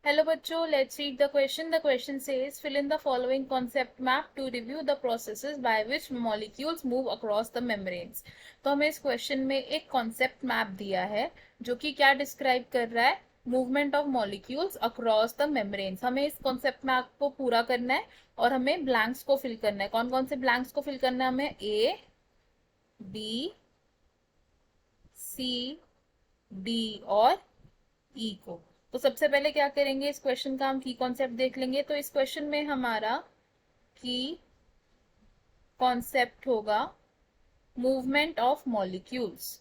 Hello बच्चों, let's read the question. The question says fill in the following concept map to review the processes by which molecules move across the membranes. तो हमें इस question में एक concept map दिया है जो कि क्या डिस्क्राइब कर रहा है, movement of molecules across the membranes. हमें इस कॉन्सेप्ट मैप को पूरा करना है और हमें ब्लैंक्स को फिल करना है. कौन कौन से ब्लैंक्स को फिल करना है हमें? ए, बी, सी, डी और ई को. तो सबसे पहले क्या करेंगे, इस क्वेश्चन का हम की कॉन्सेप्ट देख लेंगे. तो इस क्वेश्चन में हमारा की कॉन्सेप्ट होगा movement of molecules.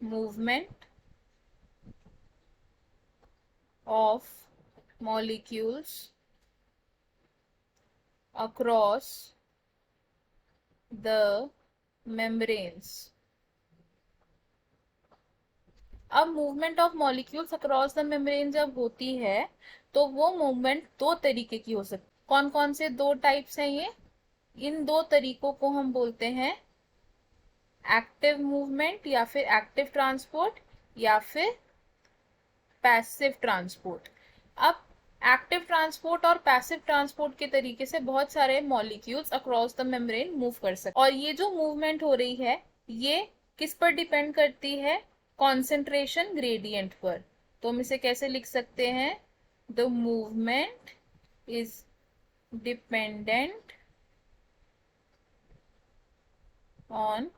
Movement of molecules across the membranes. अब movement of molecules across the membrane जब होती है तो वो मूवमेंट दो तरीके की हो सकती है. कौन कौन से दो टाइप्स हैं ये? इन दो तरीकों को हम बोलते हैं एक्टिव मूवमेंट या फिर एक्टिव ट्रांसपोर्ट या फिर पैसिव ट्रांसपोर्ट. अब एक्टिव ट्रांसपोर्ट और पैसिव ट्रांसपोर्ट के तरीके से बहुत सारे molecules across the membrane move कर सकते हैं. और ये जो मूवमेंट हो रही है ये किस पर डिपेंड करती है? कॉन्सेंट्रेशन ग्रेडियंट पर. तो हम इसे कैसे लिख सकते हैं? The movement is dependent on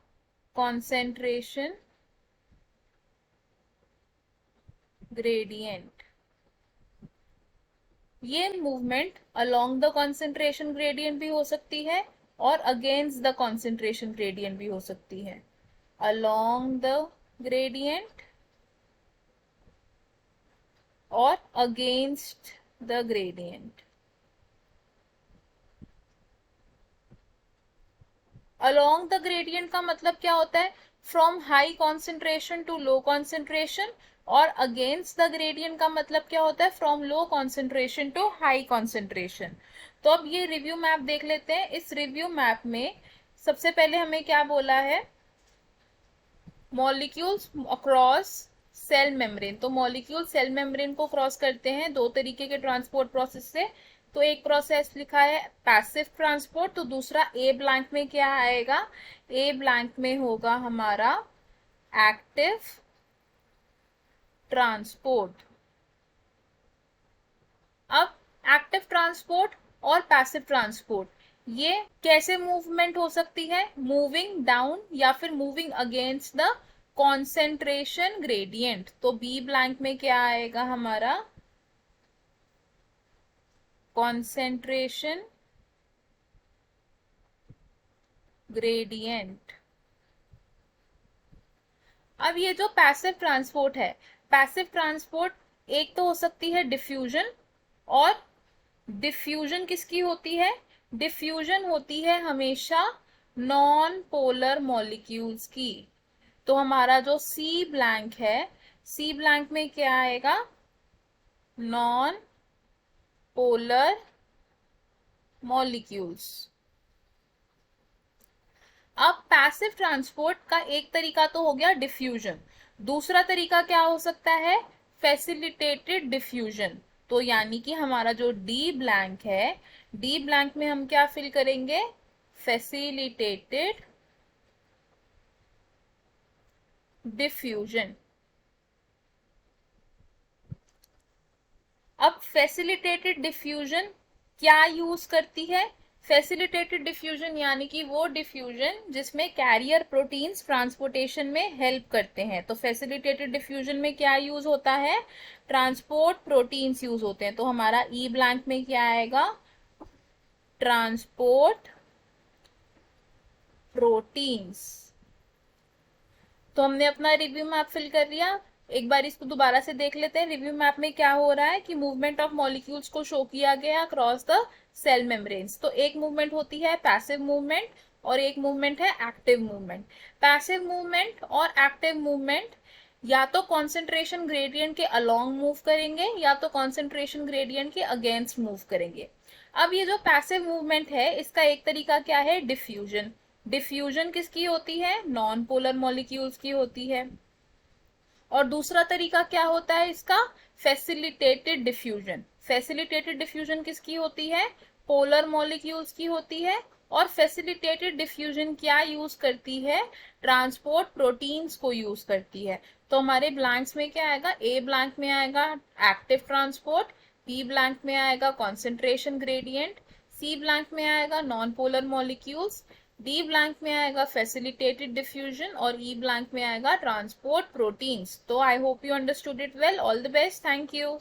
concentration gradient. ये movement along the concentration gradient भी हो सकती है और अगेंस्ट द कंसंट्रेशन ग्रेडियंट भी हो सकती है. अलोंग द ग्रेडियंट और against the gradient. Along the gradient का मतलब क्या होता है? From high concentration to low concentration. और अगेंस्ट द ग्रेडियंट का मतलब क्या होता है? From low concentration to high concentration. तो अब ये रिव्यू मैप देख लेते हैं. इस रिव्यू मैप में सबसे पहले हमें क्या बोला है? Molecules across cell membrane. तो मॉलिक्यूल सेल मेम्ब्रेन को क्रॉस करते हैं दो तरीके के ट्रांसपोर्ट प्रोसेस से. तो एक प्रोसेस लिखा है पैसिव ट्रांसपोर्ट, तो दूसरा ए ब्लैंक में क्या आएगा? ए ब्लैंक में होगा हमारा एक्टिव ट्रांसपोर्ट. अब एक्टिव ट्रांसपोर्ट और पैसिव ट्रांसपोर्ट ये कैसे मूवमेंट हो सकती है? मूविंग डाउन या फिर moving against the concentration gradient. तो बी ब्लैंक में क्या आएगा हमारा? Concentration gradient. अब ये जो पैसिव ट्रांसपोर्ट है, पैसिव ट्रांसपोर्ट एक तो हो सकती है डिफ्यूजन. और डिफ्यूजन किसकी होती है? डिफ्यूजन होती है हमेशा नॉन पोलर मॉलिक्यूल्स की. तो हमारा जो सी ब्लैंक है, सी ब्लैंक में क्या आएगा? Non polar molecules. अब पैसिव ट्रांसपोर्ट का एक तरीका तो हो गया डिफ्यूजन. दूसरा तरीका क्या हो सकता है? Facilitated diffusion. तो यानी कि हमारा जो डी ब्लैंक है, डी ब्लैंक में हम क्या फिल करेंगे? Facilitated diffusion. अब फैसिलिटेटेड डिफ्यूजन क्या यूज करती है? फैसिलिटेटेड डिफ्यूजन यानी कि वो डिफ्यूजन जिसमें कैरियर प्रोटीन्स ट्रांसपोर्टेशन में हेल्प करते हैं. तो फैसिलिटेटेड डिफ्यूजन में क्या यूज होता है? ट्रांसपोर्ट प्रोटीन्स यूज होते हैं. तो हमारा ई ब्लैंक में क्या आएगा? Transport proteins. तो हमने अपना रिव्यू मैप फिल कर लिया. एक बार इसको दोबारा से देख लेते हैं. रिव्यू मैप में क्या हो रहा है कि मूवमेंट ऑफ मॉलिक्यूल्स को शो किया गया अक्रॉस द सेल मेम्ब्रेन्स. तो एक मूवमेंट होती है पैसिव मूवमेंट और एक मूवमेंट है एक्टिव मूवमेंट. पैसिव मूवमेंट और एक्टिव मूवमेंट या तो कॉन्सेंट्रेशन ग्रेडियंट के अलोंग मूव करेंगे या तो कॉन्सेंट्रेशन ग्रेडियंट के अगेंस्ट मूव करेंगे. अब ये जो पैसिव मूवमेंट है इसका एक तरीका क्या है? डिफ्यूजन. डिफ्यूजन किसकी होती है? नॉन पोलर मॉलिक्यूल्स की होती है. और दूसरा तरीका क्या होता है इसका, फैसिलिटेटेड डिफ्यूजन। फैसिलिटेटेड डिफ्यूजन किसकी होती है, पोलर मॉलिक्यूल्स की होती है। और फैसिलिटेटेड डिफ्यूजन क्या यूज करती है, ट्रांसपोर्ट प्रोटीन्स को यूज करती है। तो हमारे ब्लैंक्स में क्या आएगा, ए ब्लैंक में आएगा एक्टिव ट्रांसपोर्ट, बी ब्लैंक में आएगा कॉन्सेंट्रेशन ग्रेडियंट, सी ब्लैंक में आएगा non polar molecules, D blank में आएगा फैसिलिटेटेड डिफ्यूजन और ई ब्लैंक में आएगा ट्रांसपोर्ट प्रोटीन्स। तो I hope you understood it well. All the best, thank you.